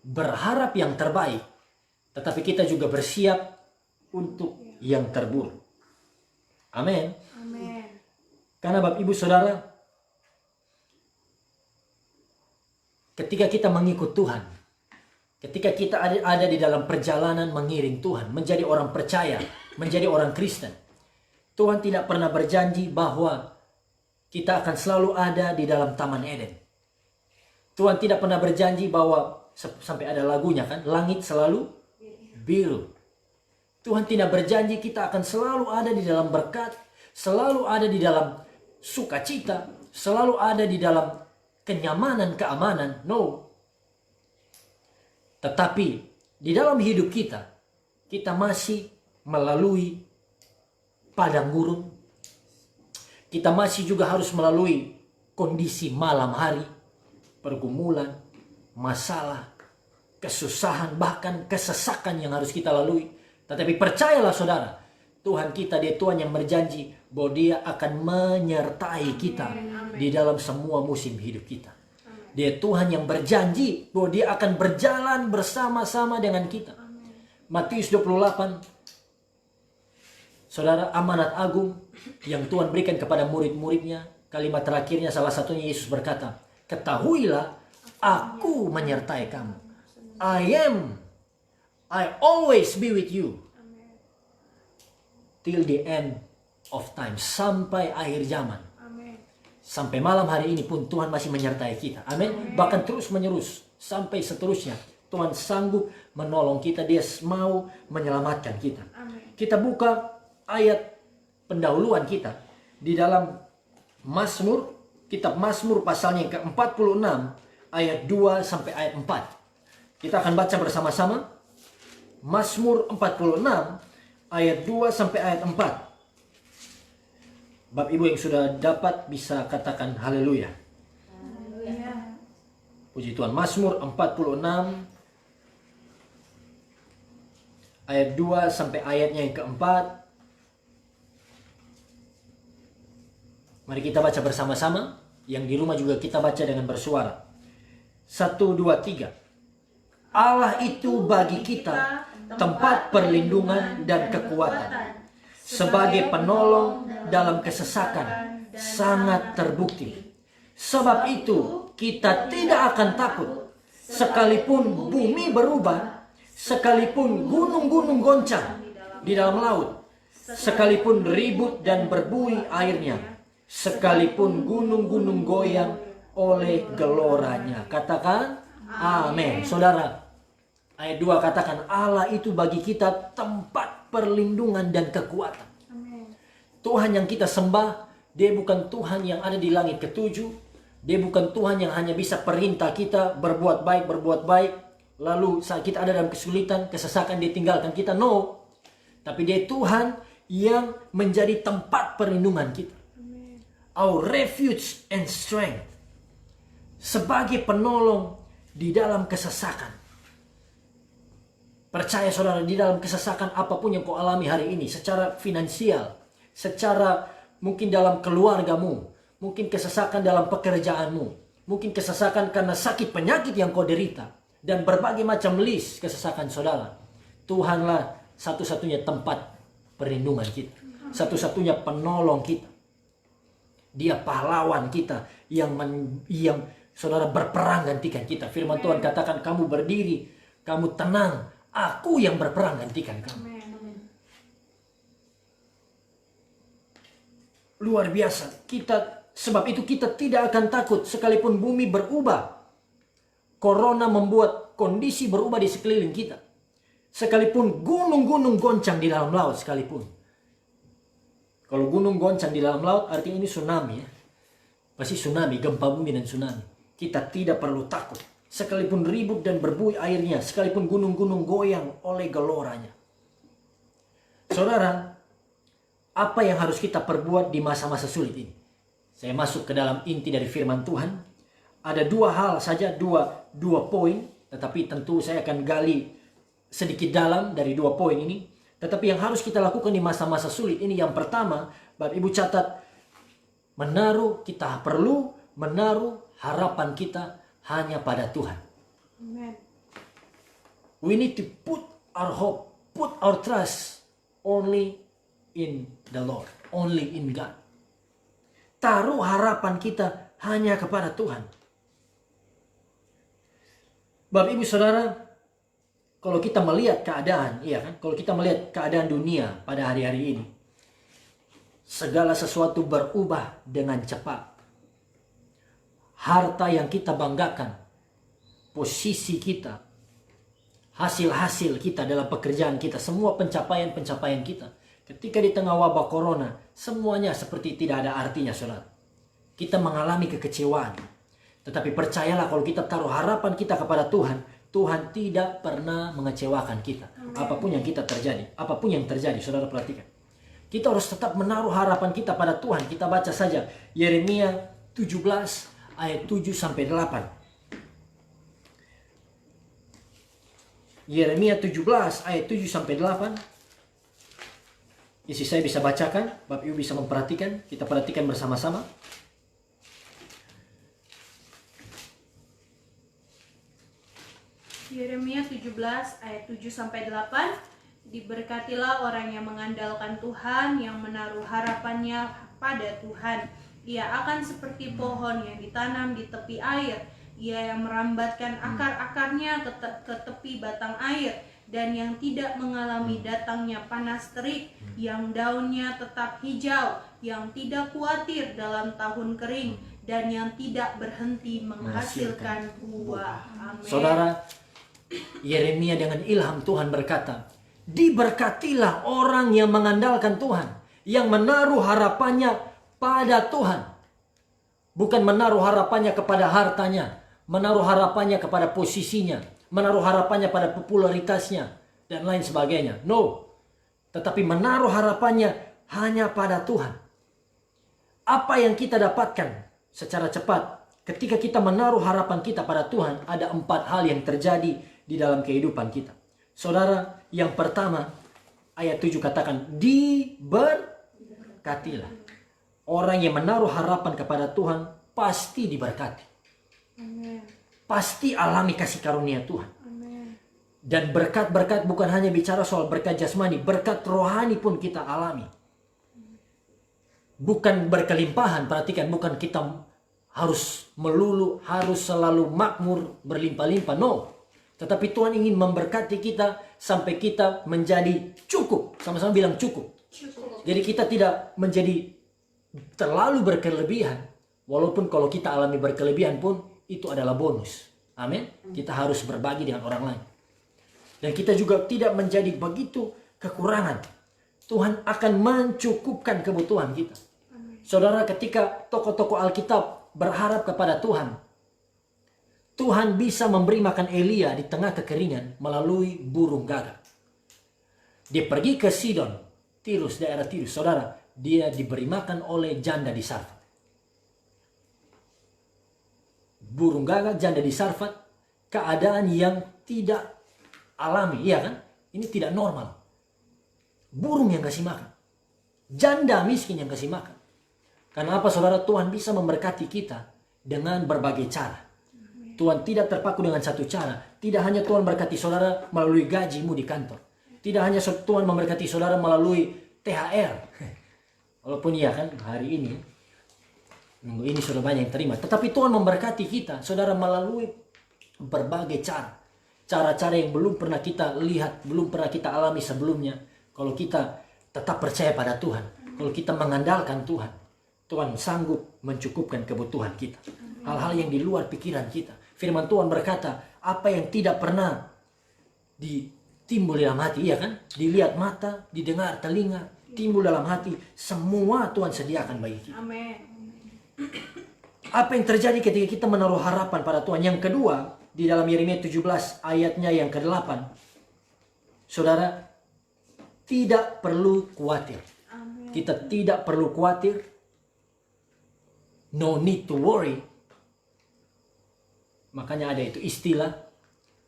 berharap yang terbaik, tetapi kita juga bersiap untuk yang terburuk. Amin. Karena Bapak Ibu Saudara, ketika kita mengikut Tuhan, ketika kita ada di dalam perjalanan mengiring Tuhan, menjadi orang percaya, menjadi orang Kristen, Tuhan tidak pernah berjanji bahwa kita akan selalu ada di dalam Taman Eden. Tuhan tidak pernah berjanji bahwa, sampai ada lagunya kan, langit selalu biru. Tuhan tidak berjanji kita akan selalu ada di dalam berkat, selalu ada di dalam sukacita, selalu ada di dalam kenyamanan, keamanan. No. Tetapi di dalam hidup kita, kita masih melalui padang gurun. Kita masih juga harus melalui kondisi malam hari, pergumulan, masalah, kesusahan, bahkan kesesakan yang harus kita lalui. Tetapi percayalah saudara, Tuhan kita, Dia Tuhan yang berjanji bahwa Dia akan menyertai kita di dalam semua musim hidup kita. Dia Tuhan yang berjanji bahwa Dia akan berjalan bersama-sama dengan kita. Matius 28, saudara, amanat agung yang Tuhan berikan kepada murid-muridnya. Kalimat terakhirnya salah satunya Yesus berkata, ketahuilah aku menyertai kamu. I always be with you till the end of time, sampai akhir zaman. Sampai malam hari ini pun Tuhan masih menyertai kita. Amin. Bahkan terus menerus sampai seterusnya Tuhan sanggup menolong kita. Dia mau menyelamatkan kita. Kita buka ayat pendahuluan kita di dalam Mazmur, kitab Mazmur pasalnya yang ke-46 ayat 2 sampai ayat 4. Kita akan baca bersama-sama Mazmur 46 ayat 2 sampai ayat 4. Bapak Ibu yang sudah dapat bisa katakan haleluya. Puji Tuhan. Mazmur 46 ayat 2 sampai ayatnya yang keempat. Mari kita baca bersama-sama. Yang di rumah juga kita baca dengan bersuara. 1, 2, 3. Allah itu bagi kita tempat perlindungan dan kekuatan. Sebagai penolong dalam kesesakan sangat terbukti. Sebab itu kita tidak akan takut. Sekalipun bumi berubah, sekalipun gunung-gunung goncang di dalam laut, sekalipun ribut dan berbuih airnya, sekalipun gunung-gunung goyang oleh geloranya. Katakan amin. Saudara, ayat 2 katakan Allah itu bagi kita tempat perlindungan dan kekuatan. Tuhan yang kita sembah, Dia bukan Tuhan yang ada di langit ketujuh. Dia bukan Tuhan yang hanya bisa perintah kita berbuat baik, lalu saat kita ada dalam kesulitan, kesesakan, Dia tinggalkan kita. No. Tapi Dia Tuhan yang menjadi tempat perlindungan kita. Our refuge and strength. Sebagai penolong di dalam kesesakan. Percaya saudara, di dalam kesesakan apapun yang kau alami hari ini, secara finansial, secara mungkin dalam keluargamu, mungkin kesesakan dalam pekerjaanmu, mungkin kesesakan karena sakit penyakit yang kau derita, dan berbagai macam list kesesakan saudara. Tuhanlah satu-satunya tempat perlindungan kita, satu-satunya penolong kita. Dia pahlawan kita yang saudara berperang gantikan kita. Firman Tuhan katakan, kamu berdiri, kamu tenang, aku yang berperang gantikan kamu. Luar biasa. Sebab itu kita tidak akan takut sekalipun bumi berubah. Corona membuat kondisi berubah di sekeliling kita. Sekalipun gunung-gunung goncang di dalam laut sekalipun. Kalau gunung goncang di dalam laut artinya ini tsunami ya. Pasti tsunami, gempa bumi dan tsunami. Kita tidak perlu takut. Sekalipun ribut dan berbuih airnya, sekalipun gunung-gunung goyang oleh geloranya. Saudara, apa yang harus kita perbuat di masa-masa sulit ini? Saya masuk ke dalam inti dari firman Tuhan. Ada dua hal saja, dua poin. Tetapi tentu saya akan gali sedikit dalam dari dua poin ini. Tetapi yang harus kita lakukan di masa-masa sulit ini, yang pertama, Bapak Ibu catat, kita perlu menaruh harapan kita hanya pada Tuhan. We need to put our hope, put our trust only in the Lord, only in God. Taruh harapan kita hanya kepada Tuhan. Bapak Ibu Saudara, kalau kita melihat keadaan, iya kan? Kalau kita melihat keadaan dunia pada hari-hari ini, segala sesuatu berubah dengan cepat. Harta yang kita banggakan, posisi kita, hasil-hasil kita dalam pekerjaan kita, semua pencapaian-pencapaian kita, ketika di tengah wabah corona, semuanya seperti tidak ada artinya, saudara. Kita mengalami kekecewaan. Tetapi percayalah, kalau kita taruh harapan kita kepada Tuhan, Tuhan tidak pernah mengecewakan kita. Apapun yang terjadi, saudara perhatikan. Kita harus tetap menaruh harapan kita pada Tuhan. Kita baca saja Yeremia 17 ayat 7-8. Yeremia 17 ayat 7-8. Isi saya bisa bacakan, Bapak Ibu bisa memperhatikan, kita perhatikan bersama-sama. Yeremia 17 ayat 7-8. Diberkatilah orang yang mengandalkan Tuhan, yang menaruh harapannya pada Tuhan. Ia akan seperti pohon yang ditanam di tepi air. Ia yang merambatkan akar-akarnya ke tepi batang air, dan yang tidak mengalami datangnya panas terik, yang daunnya tetap hijau, yang tidak khawatir dalam tahun kering, dan yang tidak berhenti menghasilkan buah. Amin. Saudara, Yeremia dengan ilham Tuhan berkata, diberkatilah orang yang mengandalkan Tuhan, yang menaruh harapannya pada Tuhan. Bukan menaruh harapannya kepada hartanya, menaruh harapannya kepada posisinya, menaruh harapannya pada popularitasnya, dan lain sebagainya. No. Tetapi menaruh harapannya hanya pada Tuhan. Apa yang kita dapatkan secara cepat ketika kita menaruh harapan kita pada Tuhan, ada 4 hal yang terjadi di dalam kehidupan kita. Saudara, yang pertama, ayat 7 katakan, diberkatilah. Orang yang menaruh harapan kepada Tuhan pasti diberkati. Amen. Pasti alami kasih karunia Tuhan. Amen. Dan berkat-berkat bukan hanya bicara soal berkat jasmani, berkat rohani pun kita alami. Bukan berkelimpahan, perhatikan, bukan kita harus melulu, harus selalu makmur, berlimpah-limpah, no. Tetapi Tuhan ingin memberkati kita sampai kita menjadi cukup. Sama-sama bilang cukup. Jadi kita tidak menjadi terlalu berkelebihan. Walaupun kalau kita alami berkelebihan pun itu adalah bonus. Amin. Kita harus berbagi dengan orang lain. Dan kita juga tidak menjadi begitu kekurangan. Tuhan akan mencukupkan kebutuhan kita. Saudara, ketika tokoh-tokoh Alkitab berharap kepada Tuhan, Tuhan bisa memberi makan Elia di tengah kekeringan melalui burung gagak. Dia pergi ke Sidon, Tirus, daerah Tirus. Saudara, dia diberi makan oleh janda di Sarfat. Burung gagak, janda di Sarfat, keadaan yang tidak alami, iya kan? Ini tidak normal. Burung yang kasih makan, janda miskin yang kasih makan. Karena apa, saudara? Tuhan bisa memberkati kita dengan berbagai cara. Tuhan tidak terpaku dengan satu cara. Tidak hanya Tuhan berkati saudara melalui gajimu di kantor. Tidak hanya Tuhan memberkati saudara melalui THR. Walaupun iya kan, hari ini minggu ini sudah banyak yang terima. Tetapi Tuhan memberkati kita, saudara, melalui berbagai cara. Cara-cara yang belum pernah kita lihat, belum pernah kita alami sebelumnya. Kalau kita tetap percaya pada Tuhan, kalau kita mengandalkan Tuhan, Tuhan sanggup mencukupkan kebutuhan kita. Hal-hal yang di luar pikiran kita. Firman Tuhan berkata, apa yang tidak pernah timbul dalam hati, iya kan? Dilihat mata, didengar telinga, timbul dalam hati, semua Tuhan sediakan bagi kita. Amin. Apa yang terjadi ketika kita menaruh harapan pada Tuhan? Yang kedua, di dalam Yeremia 17 ayatnya yang ke-8, saudara, tidak perlu khawatir. Amin. Kita tidak perlu khawatir. No need to worry. Makanya ada itu istilah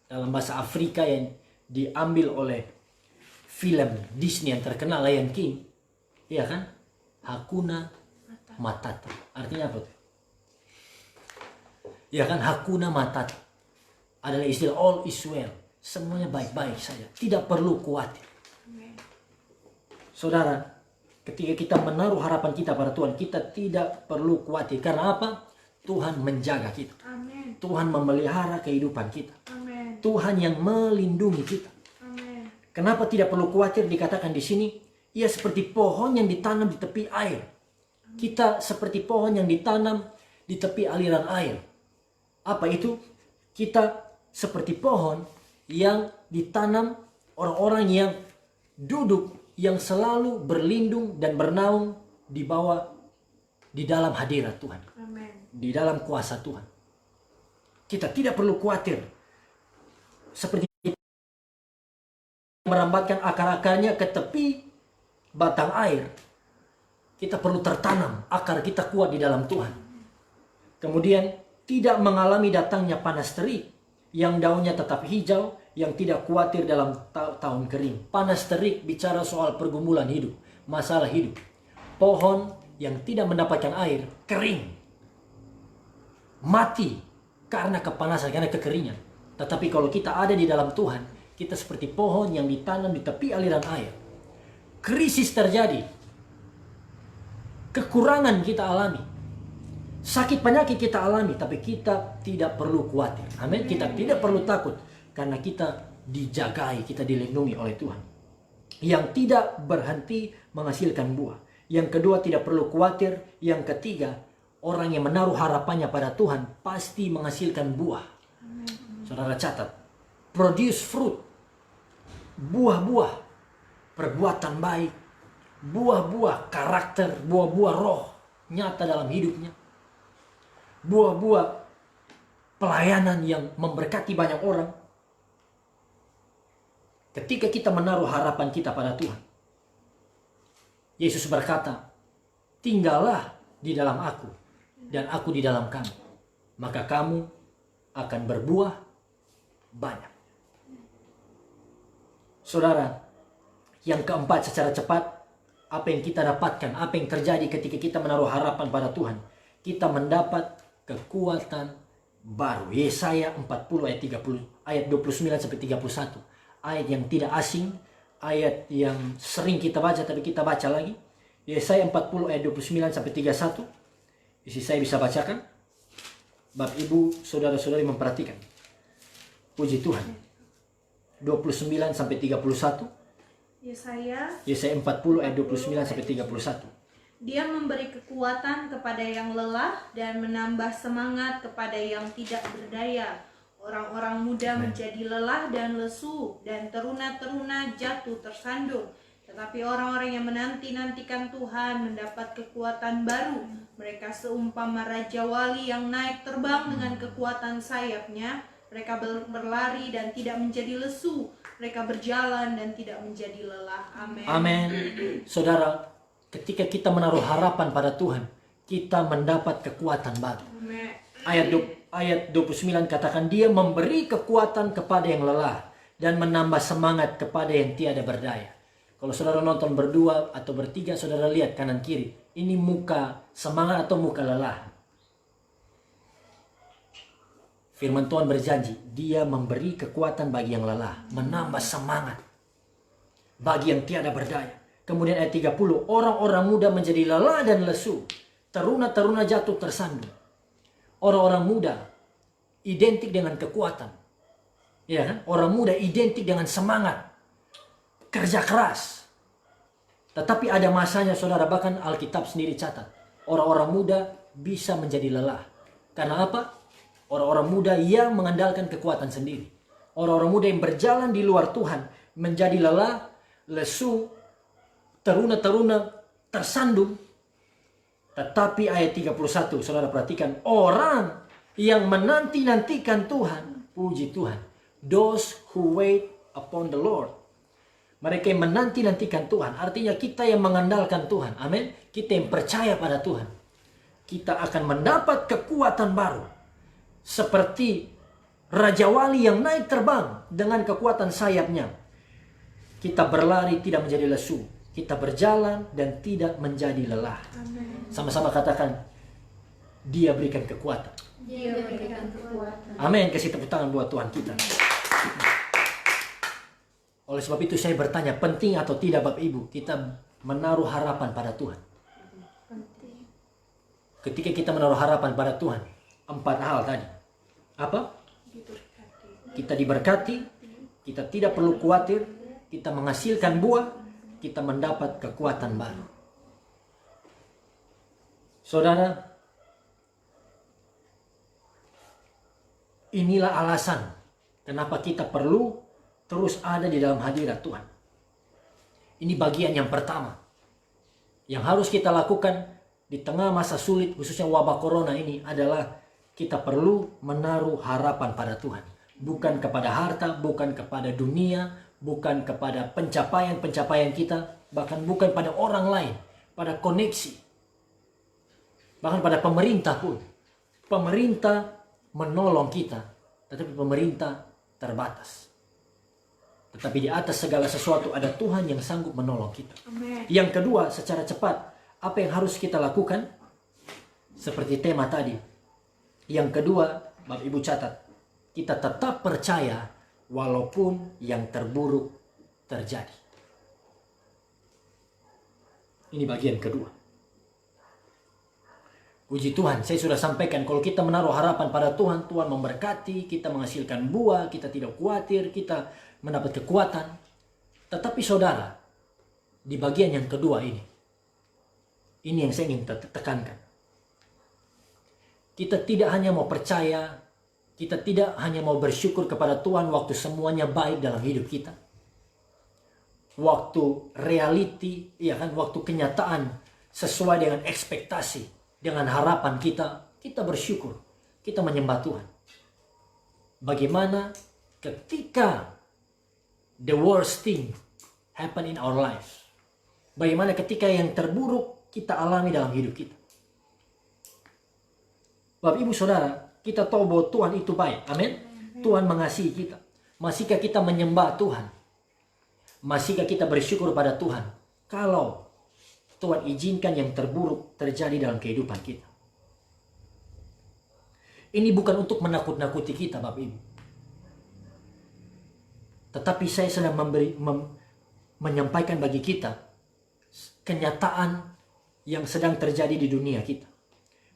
dalam bahasa Afrika yang diambil oleh film Disney yang terkenal, Lion King. Iya kan? Hakuna Matata. Artinya apa tuh? Ya kan, Hakuna Matata adalah istilah all is well. semuanya baik-baik saja. Tidak perlu khawatir. Amen. Saudara, ketika kita menaruh harapan kita pada Tuhan, kita tidak perlu khawatir. Karena apa? Tuhan menjaga kita. Amen. Tuhan memelihara kehidupan kita. Amen. Tuhan yang melindungi kita. Amen. Kenapa tidak perlu khawatir? Dikatakan di sini, ia seperti pohon yang ditanam di tepi air. Kita seperti pohon yang ditanam di tepi aliran air. Apa itu? Kita seperti pohon yang ditanam orang-orang yang duduk, yang selalu berlindung dan bernaung di bawah, di dalam hadirat Tuhan. Amen. Di dalam kuasa Tuhan. Kita tidak perlu khawatir. Seperti merambatkan akar-akarnya ke tepi batang air. Kita perlu tertanam, akar kita kuat di dalam Tuhan. Kemudian tidak mengalami datangnya panas terik, yang daunnya tetap hijau, yang tidak khawatir dalam tahun kering. Panas terik bicara soal pergumulan hidup, masalah hidup. Pohon yang tidak mendapatkan air, kering. Mati karena kepanasan, karena kekeringan. Tetapi kalau kita ada di dalam Tuhan, kita seperti pohon yang ditanam di tepi aliran air. Krisis terjadi. Kekurangan kita alami. Sakit penyakit kita alami, tapi kita tidak perlu khawatir. Amin. Kita tidak perlu takut karena kita dijagai, kita dilindungi oleh Tuhan. Yang tidak berhenti menghasilkan buah. Yang kedua, tidak perlu khawatir. Yang ketiga, orang yang menaruh harapannya pada Tuhan pasti menghasilkan buah. Saudara catat, produce fruit, buah-buah perbuatan baik, buah-buah karakter, buah-buah roh nyata dalam hidupnya. Buah-buah pelayanan yang memberkati banyak orang. Ketika kita menaruh harapan kita pada Tuhan, Yesus berkata, tinggallah di dalam aku dan aku di dalam kamu, maka kamu akan berbuah banyak. Saudara, yang keempat secara cepat, apa yang kita dapatkan, apa yang terjadi ketika kita menaruh harapan pada Tuhan, kita mendapat kekuatan baru. Yesaya 40 ayat 29 sampai 31. Ayat yang tidak asing, ayat yang sering kita baca tapi kita baca lagi. Yesaya 40 ayat 29 sampai 31. Isi saya bisa bacakan. Bapak Ibu, saudara-saudari memperhatikan. Puji Tuhan. 29 sampai 31. Yesaya 40 ayat 29 sampai 31. Dia memberi kekuatan kepada yang lelah dan menambah semangat kepada yang tidak berdaya. Orang-orang muda menjadi lelah dan lesu, dan teruna-teruna jatuh tersandung. Tetapi orang-orang yang menanti-nantikan Tuhan mendapat kekuatan baru. Mereka seumpama Raja Wali yang naik terbang dengan kekuatan sayapnya. Mereka berlari dan tidak menjadi lesu. Mereka berjalan dan tidak menjadi lelah. Amin. Amin. Saudara, ketika kita menaruh harapan pada Tuhan, kita mendapat kekuatan baru. Amin. Ayat 29 katakan, dia memberi kekuatan kepada yang lelah dan menambah semangat kepada yang tiada berdaya. Kalau saudara nonton berdua atau bertiga, saudara lihat kanan kiri. Ini muka semangat atau muka lelah. Firman Tuhan berjanji, dia memberi kekuatan bagi yang lelah, menambah semangat bagi yang tiada berdaya. Kemudian ayat 30, orang-orang muda menjadi lelah dan lesu, teruna-teruna jatuh tersandung. Orang-orang muda identik dengan kekuatan. Ya kan? Orang muda identik dengan semangat, kerja keras. Tetapi ada masanya, saudara, bahkan Alkitab sendiri catat, orang-orang muda bisa menjadi lelah. Karena apa? Orang-orang muda yang mengandalkan kekuatan sendiri. Orang-orang muda yang berjalan di luar Tuhan menjadi lelah, lesu, teruna-teruna, tersandung. Tetapi ayat 31, saudara perhatikan, orang yang menanti-nantikan Tuhan, puji Tuhan, those who wait upon the Lord. Mereka yang menanti-nantikan Tuhan, artinya kita yang mengandalkan Tuhan, amin. Kita yang percaya pada Tuhan, kita akan mendapat kekuatan baru. Seperti Raja Wali yang naik terbang dengan kekuatan sayapnya. Kita berlari tidak menjadi lesu. Kita berjalan dan tidak menjadi lelah. Sama-sama katakan, dia berikan kekuatan. Dia berikan kekuatan. Amin. Kasih tepuk tangan buat Tuhan kita. Oleh sebab itu saya bertanya, penting atau tidak Bapak Ibu kita menaruh harapan pada Tuhan? Penting. Ketika kita menaruh harapan pada Tuhan, 4 hal tadi. Apa? Diberkati. Kita diberkati, kita tidak perlu khawatir, kita menghasilkan buah, kita mendapat kekuatan baru. Saudara, inilah alasan kenapa kita perlu terus ada di dalam hadirat Tuhan. Ini bagian yang pertama yang harus kita lakukan di tengah masa sulit, khususnya wabah corona ini, adalah kita perlu menaruh harapan pada Tuhan. Bukan kepada harta, bukan kepada dunia, bukan kepada pencapaian-pencapaian kita, bahkan bukan pada orang lain, pada koneksi, bahkan pada pemerintah pun. Pemerintah menolong kita, tetapi pemerintah terbatas. Tetapi di atas segala sesuatu ada Tuhan yang sanggup menolong kita. Amen. Yang kedua, secara cepat, apa yang harus kita lakukan? Seperti tema tadi. Yang kedua, Bapak Ibu catat, kita tetap percaya walaupun yang terburuk terjadi. Ini bagian kedua. Puji Tuhan, saya sudah sampaikan kalau kita menaruh harapan pada Tuhan, Tuhan memberkati, kita menghasilkan buah, kita tidak khawatir, kita mendapat kekuatan. Tetapi saudara, di bagian yang kedua ini yang saya ingin tekankan. Kita tidak hanya mau percaya, kita tidak hanya mau bersyukur kepada Tuhan waktu semuanya baik dalam hidup kita. Waktu reality, ya kan, waktu kenyataan sesuai dengan ekspektasi, dengan harapan kita bersyukur, kita menyembah Tuhan. Bagaimana ketika the worst thing happen in our lives? Bagaimana ketika yang terburuk kita alami dalam hidup kita? Bapak Ibu Saudara, kita tahu bahwa Tuhan itu baik. Amin. Tuhan mengasihi kita. Masihkah kita menyembah Tuhan? Masihkah kita bersyukur pada Tuhan kalau Tuhan izinkan yang terburuk terjadi dalam kehidupan kita? Ini bukan untuk menakut-nakuti kita, Bapak Ibu. Tetapi saya sedang menyampaikan bagi kita kenyataan yang sedang terjadi di dunia kita.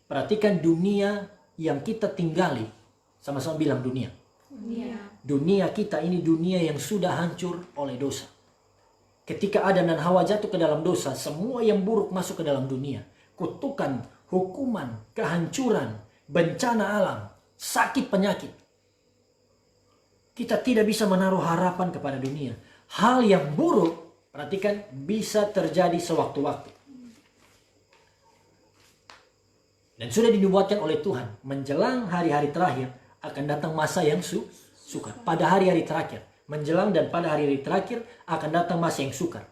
Perhatikan dunia yang kita tinggali. Sama-sama bilang dunia. Dunia kita ini dunia yang sudah hancur oleh dosa. Ketika Adam dan Hawa jatuh ke dalam dosa, semua yang buruk masuk ke dalam dunia. Kutukan, hukuman, kehancuran, bencana alam, sakit penyakit. Kita tidak bisa menaruh harapan kepada dunia. Hal yang buruk, perhatikan, bisa terjadi sewaktu-waktu. Dan sudah dinubuatkan oleh Tuhan, menjelang hari-hari terakhir akan datang masa yang sukar. Pada hari-hari terakhir, menjelang dan pada hari-hari terakhir akan datang masa yang sukar.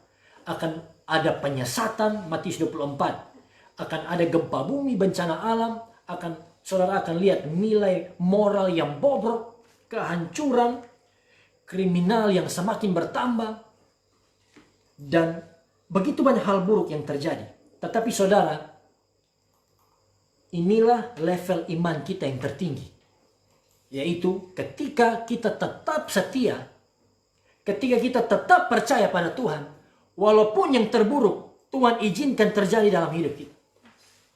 Akan ada penyesatan, Matius 24. Akan ada gempa bumi, bencana alam. Saudara akan lihat nilai moral yang bobrok, kehancuran, kriminal yang semakin bertambah, dan begitu banyak hal buruk yang terjadi. Tetapi saudara, inilah level iman kita yang tertinggi. Yaitu ketika kita tetap setia, ketika kita tetap percaya pada Tuhan, walaupun yang terburuk Tuhan izinkan terjadi dalam hidup kita.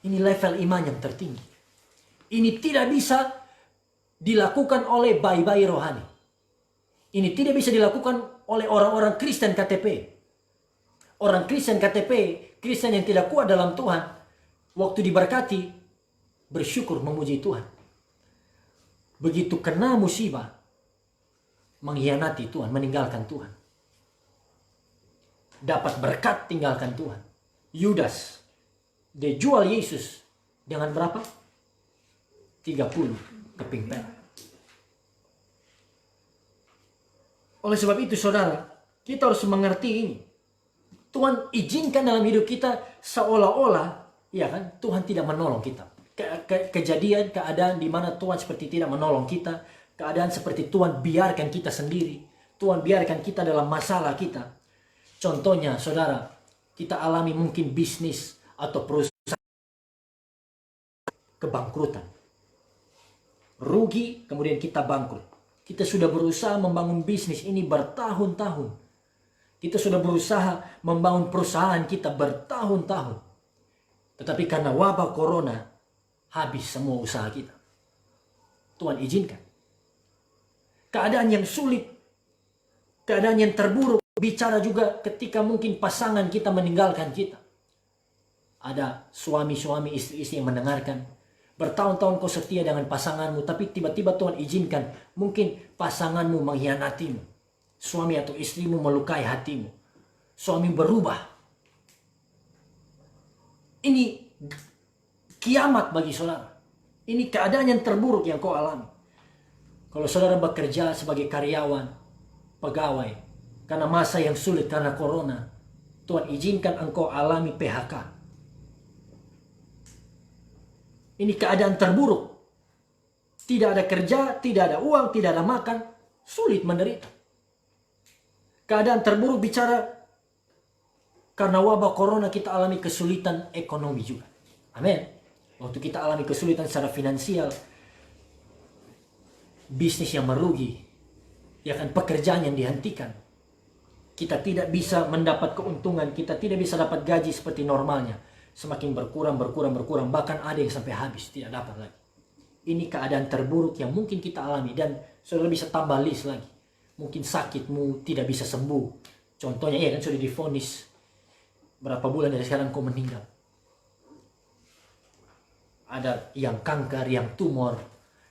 Ini level iman yang tertinggi. Ini tidak bisa dilakukan oleh bayi-bayi rohani. Ini tidak bisa dilakukan oleh orang-orang Kristen KTP. Orang Kristen KTP, Kristen yang tidak kuat dalam Tuhan, waktu diberkati, bersyukur memuji Tuhan. Begitu kena musibah, mengkhianati Tuhan, meninggalkan Tuhan. Dapat berkat, tinggalkan Tuhan. Yudas, dia jual Yesus dengan berapa? 30 keping perak. Oleh sebab itu saudara, kita harus mengerti ini. Tuhan izinkan dalam hidup kita seolah-olah, ya kan, Tuhan tidak menolong kita. Kejadian, keadaan di mana Tuhan seperti tidak menolong kita. Keadaan seperti Tuhan biarkan kita sendiri. Tuhan biarkan kita dalam masalah kita. Contohnya saudara, kita alami mungkin bisnis atau perusahaan kebangkrutan. Rugi, kemudian kita bangkrut. Kita sudah berusaha membangun bisnis ini bertahun-tahun. Kita sudah berusaha membangun perusahaan kita bertahun-tahun. Tetapi karena wabah corona, habis semua usaha kita. Tuhan izinkan. Keadaan yang sulit, keadaan yang terburuk. Bicara juga ketika mungkin pasangan kita meninggalkan kita. Ada suami-suami, istri-istri yang mendengarkan. Bertahun-tahun kau setia dengan pasanganmu, tapi tiba-tiba Tuhan izinkan mungkin pasanganmu mengkhianatimu. Suami atau istrimu melukai hatimu. Suami berubah. Ini kiamat bagi saudara. Ini keadaan yang terburuk yang kau alami. Kalau saudara bekerja sebagai karyawan, pegawai, karena masa yang sulit karena corona, Tuhan izinkan engkau alami PHK. Ini keadaan terburuk. Tidak ada kerja, tidak ada uang, tidak ada makan, sulit menderita. Keadaan terburuk bicara karena wabah corona kita alami kesulitan ekonomi juga. Amin. Waktu kita alami kesulitan secara finansial, bisnis yang merugi, ya kan, pekerjaan yang dihentikan. Kita tidak bisa mendapat keuntungan, kita tidak bisa dapat gaji seperti normalnya. Semakin berkurang, bahkan ada yang sampai habis, tidak dapat lagi. Ini keadaan terburuk yang mungkin kita alami, dan saudara bisa tambah list lagi. Mungkin sakitmu tidak bisa sembuh. Contohnya ya kan, sudah divonis berapa bulan dari sekarang kau meninggal. Ada yang kanker, yang tumor,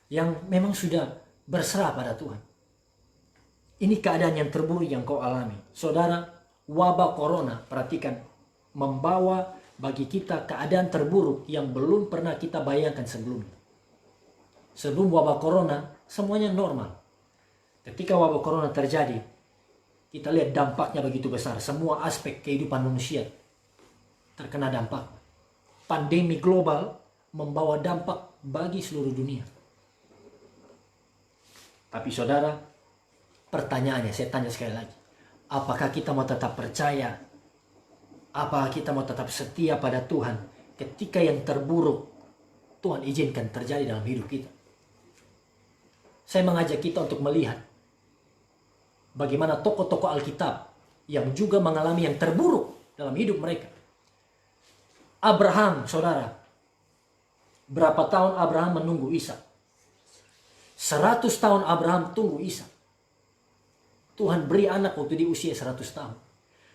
yang memang sudah berserah pada Tuhan. Ini keadaan yang terburuk yang kau alami. Saudara, wabah corona, perhatikan, membawa bagi kita keadaan terburuk yang belum pernah kita bayangkan sebelumnya. Sebelum wabah corona, semuanya normal. Ketika wabah corona terjadi, kita lihat dampaknya begitu besar. Semua aspek kehidupan manusia terkena dampak. Pandemi global membawa dampak bagi seluruh dunia. Tapi saudara, pertanyaannya, saya tanya sekali lagi. Apakah kita mau tetap percaya? Apakah kita mau tetap setia pada Tuhan ketika yang terburuk Tuhan izinkan terjadi dalam hidup kita? Saya mengajak kita untuk melihat bagaimana tokoh-tokoh Alkitab yang juga mengalami yang terburuk dalam hidup mereka. Abraham, saudara. Berapa tahun Abraham menunggu Ishak? 100 tahun Abraham tunggu Ishak. Tuhan beri anak waktu di usia 100 tahun.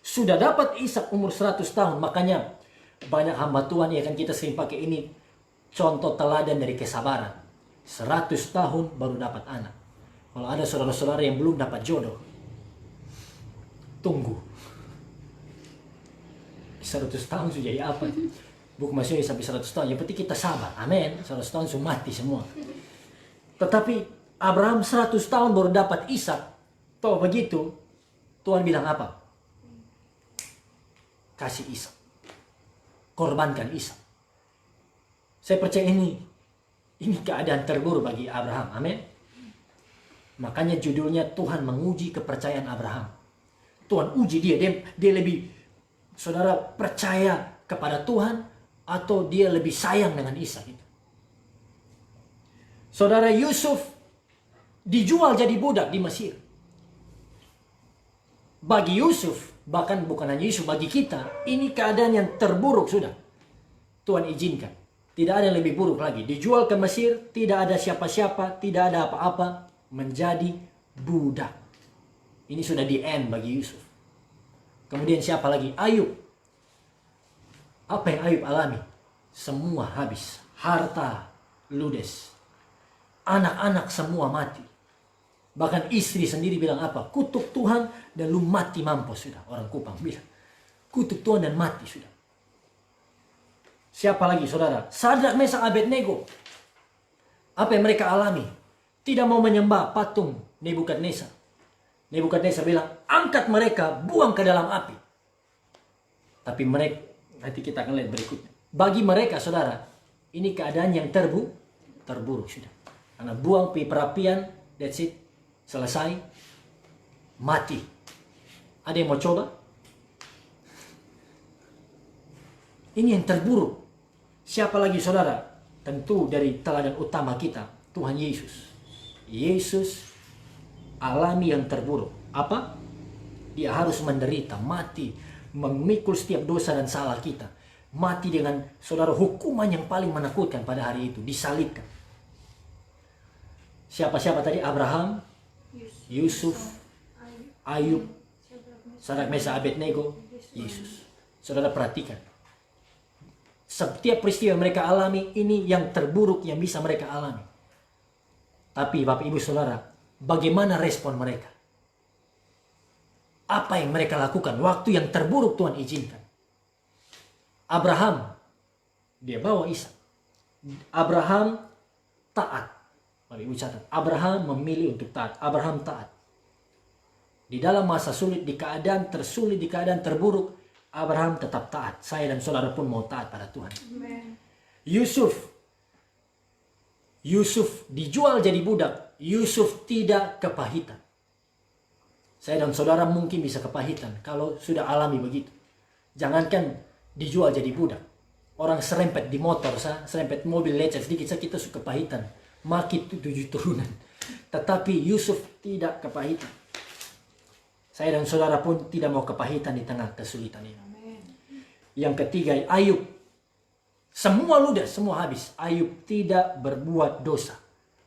Sudah dapat Ishak umur 100 tahun. Makanya banyak hamba Tuhan ya kan, kita sering pakai ini contoh teladan dari kesabaran. 100 tahun baru dapat anak. Kalau ada saudara-saudara yang belum dapat jodoh, tunggu. 100 tahun sudah ya apa? Bukan maksudnya sampai 100 tahun. Yang penting kita sabar. Amin. 100 tahun sudah mati semua. Tetapi Abraham 100 tahun baru dapat Ishak. Tahu begitu, Tuhan bilang apa? Kasih Ishak. Korbankan Ishak. Saya percaya ini keadaan terburuk bagi Abraham. Amin. Makanya judulnya Tuhan menguji kepercayaan Abraham. Tuhan uji dia lebih, saudara, percaya kepada Tuhan atau dia lebih sayang dengan Ishak itu. Saudara, Yusuf dijual jadi budak di Mesir. Bagi Yusuf, bahkan bukan hanya Yusuf, bagi kita, ini keadaan yang terburuk sudah. Tuhan izinkan. Tidak ada yang lebih buruk lagi. Dijual ke Mesir, tidak ada siapa-siapa, tidak ada apa-apa, menjadi budak. Ini sudah di end bagi Yusuf. Kemudian siapa lagi? Ayub. Apa yang Ayub alami? Semua habis. Harta ludes. Anak-anak semua mati. Bahkan istri sendiri bilang apa? Kutuk Tuhan dan lu mati mampus sudah. Orang Kupang bilang. Kutuk Tuhan dan mati sudah. Siapa lagi saudara? Sadrak, Mesak, Abednego. Apa yang mereka alami? Tidak mau menyembah patung Nebukadnezar. Nebukadnezar bilang, angkat mereka, buang ke dalam api. Tapi mereka, nanti kita akan lihat berikutnya. Bagi mereka saudara, ini keadaan yang terburuk sudah. Karena buang perapian, that's it. Selesai, mati. Ada yang mau coba? Ini yang terburuk. Siapa lagi saudara? Tentu dari teladan utama kita, Tuhan Yesus. Yesus alami yang terburuk. Apa? Dia harus menderita, mati, memikul setiap dosa dan salah kita. Mati dengan, saudara, hukuman yang paling menakutkan pada hari itu, disalibkan. Siapa-siapa tadi? Abraham, Yusuf, Ayub, Sadrak, Mesak, Abednego, Yesus. Saudara perhatikan. Setiap peristiwa yang mereka alami, ini yang terburuk yang bisa mereka alami. Tapi Bapak Ibu Saudara, bagaimana respon mereka? Apa yang mereka lakukan waktu yang terburuk Tuhan izinkan? Abraham, dia bawa Ishak. Abraham taat. Bapak Ibu catat, Abraham memilih untuk taat. Abraham taat. Di dalam masa sulit, di keadaan tersulit, di keadaan terburuk, Abraham tetap taat. Saya dan saudara pun mau taat pada Tuhan. Amen. Yusuf dijual jadi budak. Yusuf tidak kepahitan. Saya dan saudara mungkin bisa kepahitan kalau sudah alami begitu. Jangankan dijual jadi budak. Orang serempet di motor, serempet mobil lecet sedikit, kita suka kepahitan. Maki 7 turunan. Tetapi Yusuf tidak kepahitan. Saya dan saudara pun tidak mau kepahitan di tengah kesulitan ini. Amen. Yang ketiga, Ayub. Semua ludah, semua habis. Ayub tidak berbuat dosa.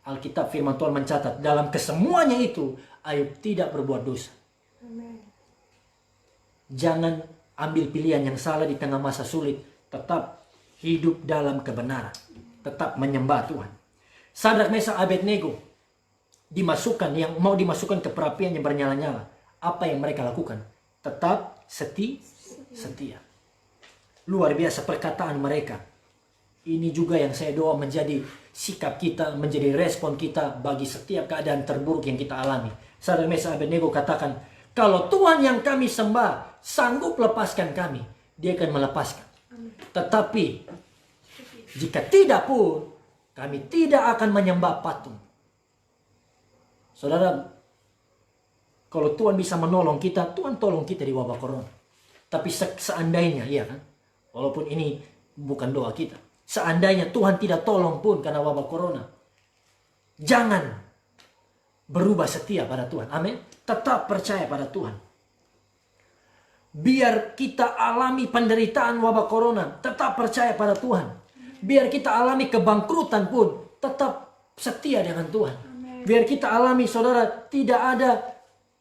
Alkitab firman Tuhan mencatat, dalam kesemuanya itu, Ayub tidak berbuat dosa. Amen. Jangan ambil pilihan yang salah di tengah masa sulit. Tetap hidup dalam kebenaran. Tetap menyembah Tuhan. Sadrak, Mesak, Abednego dimasukkan, yang mau dimasukkan ke perapian yang bernyala-nyala. Apa yang mereka lakukan? Tetap setia. Luar biasa perkataan mereka. Ini juga yang saya doa menjadi sikap kita, menjadi respon kita bagi setiap keadaan terburuk yang kita alami. Sadrak, Mesak, Abednego katakan, kalau Tuhan yang kami sembah sanggup lepaskan kami, Dia akan melepaskan. Tetapi jika tidak pun, kami tidak akan menyembah patung. Saudara, kalau Tuhan bisa menolong kita, Tuhan tolong kita di wabah corona. Tapi seandainya, ya kan, walaupun ini bukan doa kita, seandainya Tuhan tidak tolong pun karena wabah corona, jangan berubah setia pada Tuhan. Amin. Tetap percaya pada Tuhan. Biar kita alami penderitaan wabah corona, tetap percaya pada Tuhan. Biar kita alami kebangkrutan pun, tetap setia dengan Tuhan. Amen. Biar kita alami, saudara, tidak ada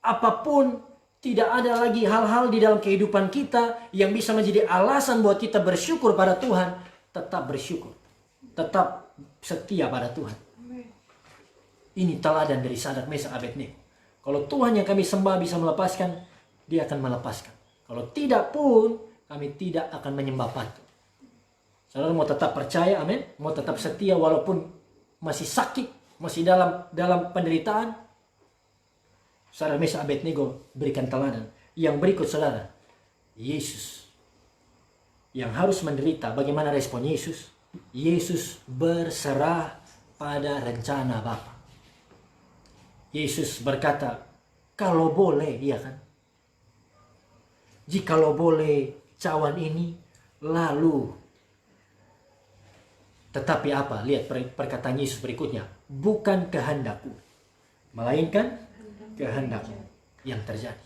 apapun, tidak ada lagi hal-hal di dalam kehidupan kita yang bisa menjadi alasan buat kita bersyukur pada Tuhan. Tetap bersyukur. Tetap setia pada Tuhan. Amen. Ini teladan dari Sadrak, Mesak, Abednego. Kalau Tuhan yang kami sembah bisa melepaskan, Dia akan melepaskan. Kalau tidak pun, kami tidak akan menyembah patung. Saudara mau tetap percaya, amin? Mau tetap setia walaupun masih sakit, masih dalam penderitaan. Sadrak, Mesak, Abednego berikan teladan. Yang berikut, saudara, Yesus yang harus menderita. Bagaimana respon Yesus? Yesus berserah pada rencana Bapa. Yesus berkata, kalau boleh, iya kan? Jikalau boleh cawan ini, lalu. Tetapi apa? Lihat perkataan Yesus berikutnya. Bukan kehendakku, melainkan kehendakmu yang terjadi.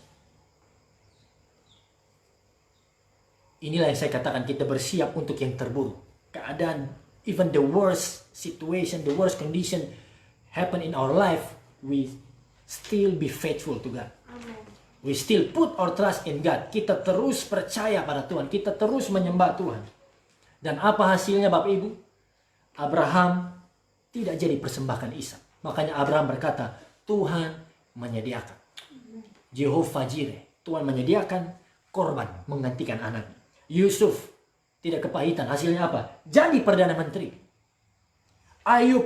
Inilah yang saya katakan, kita bersiap untuk yang terburuk. Keadaan, even the worst situation, the worst condition happen in our life, we still be faithful to God. Amen. We still put our trust in God. Kita terus percaya pada Tuhan. Kita terus menyembah Tuhan. Dan apa hasilnya Bapak Ibu? Abraham tidak jadi persembahkan Ishak. Makanya Abraham berkata, Tuhan menyediakan. Jehovah Jireh. Tuhan menyediakan korban menggantikan anaknya. Yusuf tidak kepahitan. Hasilnya apa? Jadi Perdana Menteri. Ayub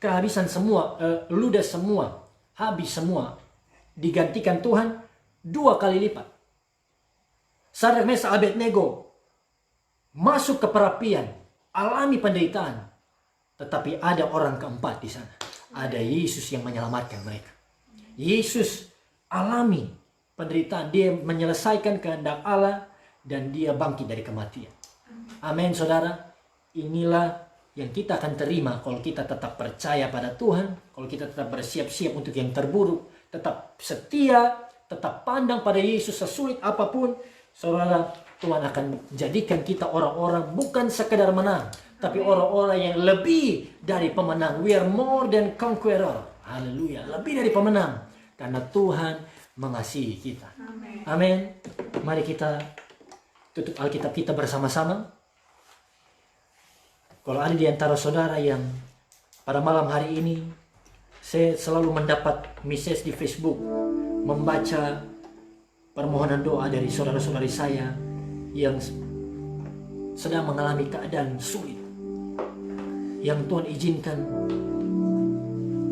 kehabisan semua, ludah semua, habis semua. Digantikan Tuhan 2 kali lipat. Sadrak, Mesak, Abednego masuk ke perapian, alami penderitaan. Tetapi ada orang keempat di sana. Ada Yesus yang menyelamatkan mereka. Yesus alami penderitaan. Dia menyelesaikan kehendak Allah dan dia bangkit dari kematian. Amin, saudara. Inilah yang kita akan terima kalau kita tetap percaya pada Tuhan. Kalau kita tetap bersiap-siap untuk yang terburuk. Tetap setia, tetap pandang pada Yesus sesulit apapun, saudara, Tuhan akan jadikan kita orang-orang bukan sekedar menang, tapi orang-orang yang lebih dari pemenang. We are more than conqueror. Haleluya, lebih dari pemenang. Karena Tuhan mengasihi kita. Amin. Mari kita tutup Alkitab kita bersama-sama. Kalau ada di antara saudara yang pada malam hari ini, saya selalu mendapat message di Facebook, membaca permohonan doa dari saudara-saudari saya yang sedang mengalami keadaan sulit, yang Tuhan izinkan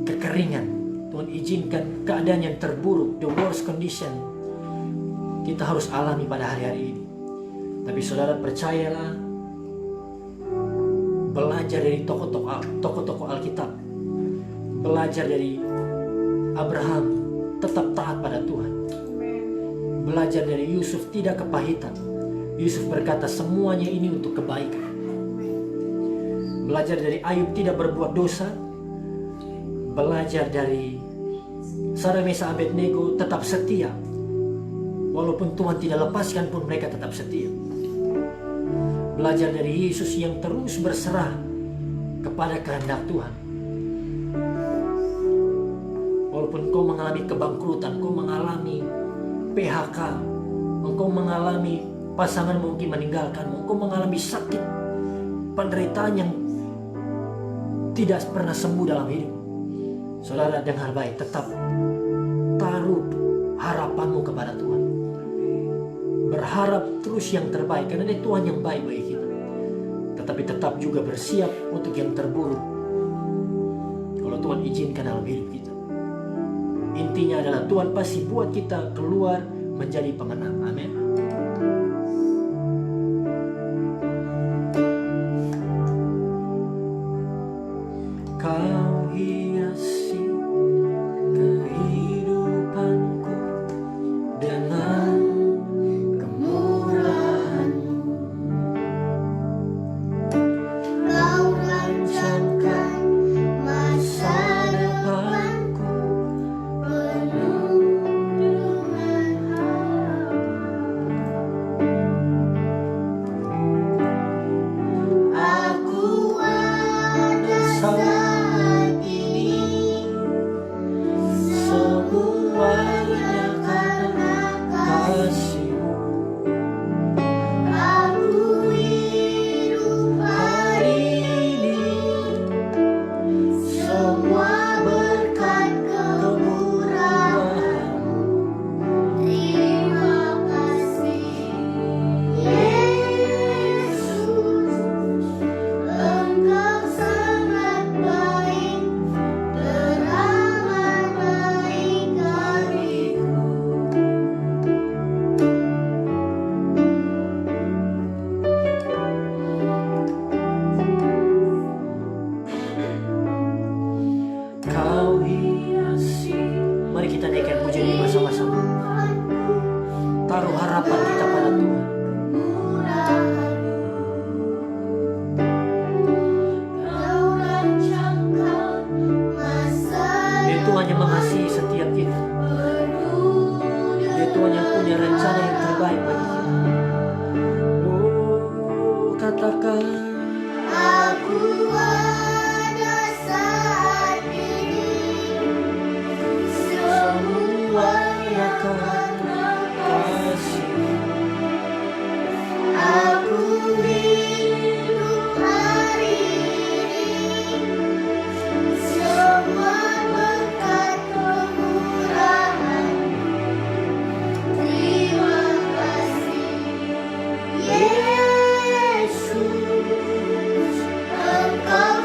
kekeringan, Tuhan izinkan keadaan yang terburuk, the worst condition kita harus alami pada hari-hari ini. Tapi saudara percayalah, belajar dari tokoh-tokoh Alkitab, belajar dari Abraham tetap taat pada Tuhan, belajar dari Yusuf tidak kepahitan. Yusuf berkata semuanya ini untuk kebaikan. Belajar dari Ayub tidak berbuat dosa. Belajar dari Sadrak Mesak Abednego tetap setia. Walaupun Tuhan tidak lepaskan pun mereka tetap setia. Belajar dari Yesus yang terus berserah kepada kehendak Tuhan. Walaupun kau mengalami kebangkrutan, kau mengalami PHK, engkau mengalami pasangan mungkin meninggalkanmu, engkau mengalami sakit, penderitaan yang tidak pernah sembuh dalam hidup. Saudara dengar baik, tetap taruh harapanmu kepada Tuhan. Berharap terus yang terbaik, karena dia Tuhan yang baik bagi kita. Tetapi tetap juga bersiap untuk yang terburuk kalau Tuhan izinkan dalam hidup kita. Intinya adalah Tuhan pasti buat kita keluar menjadi pemenang. Amin. Kau hiasi kehidupanku dengan kemurahan-Mu. Kau rancangkan masa depanku penuh dengan harapan. Aku ada saat ini, semuanya karena kasih-Mu. Aku hidup hari ini, semua berkat kemurahan-Mu. Terima kasih Yesus, Engkau sangat baik, teramat baik bagiku. Kau hiasi. Mari kita naikkan pujian ini bersama-sama. Taruh harapan kita pada Tuhan. Dia Tuhan yang mengasihi setiap kita. Dia Tuhan yang punya rencana yang terbaik bagi kita. Oh, katakan, aku ada saat ini, semuanya karena kasih. Aku hidup hari ini, semua berkat kemurahan-Mu. Terima kasih Yesus, Engkau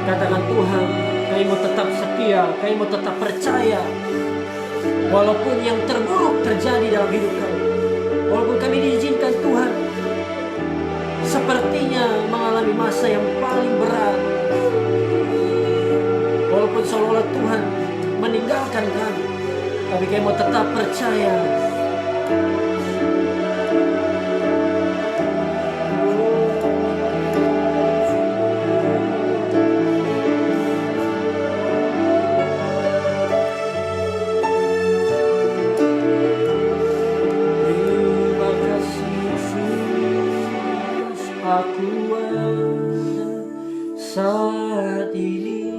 Katakan, Tuhan, kami mau tetap setia, kami mau tetap percaya. Walaupun yang terburuk terjadi dalam hidup kami, walaupun kami diizinkan Tuhan sepertinya mengalami masa yang paling berat, walaupun seolah-olah Tuhan meninggalkan kami, tapi kami mau tetap percaya. Terima kasih Yesus, aku ada saat ini.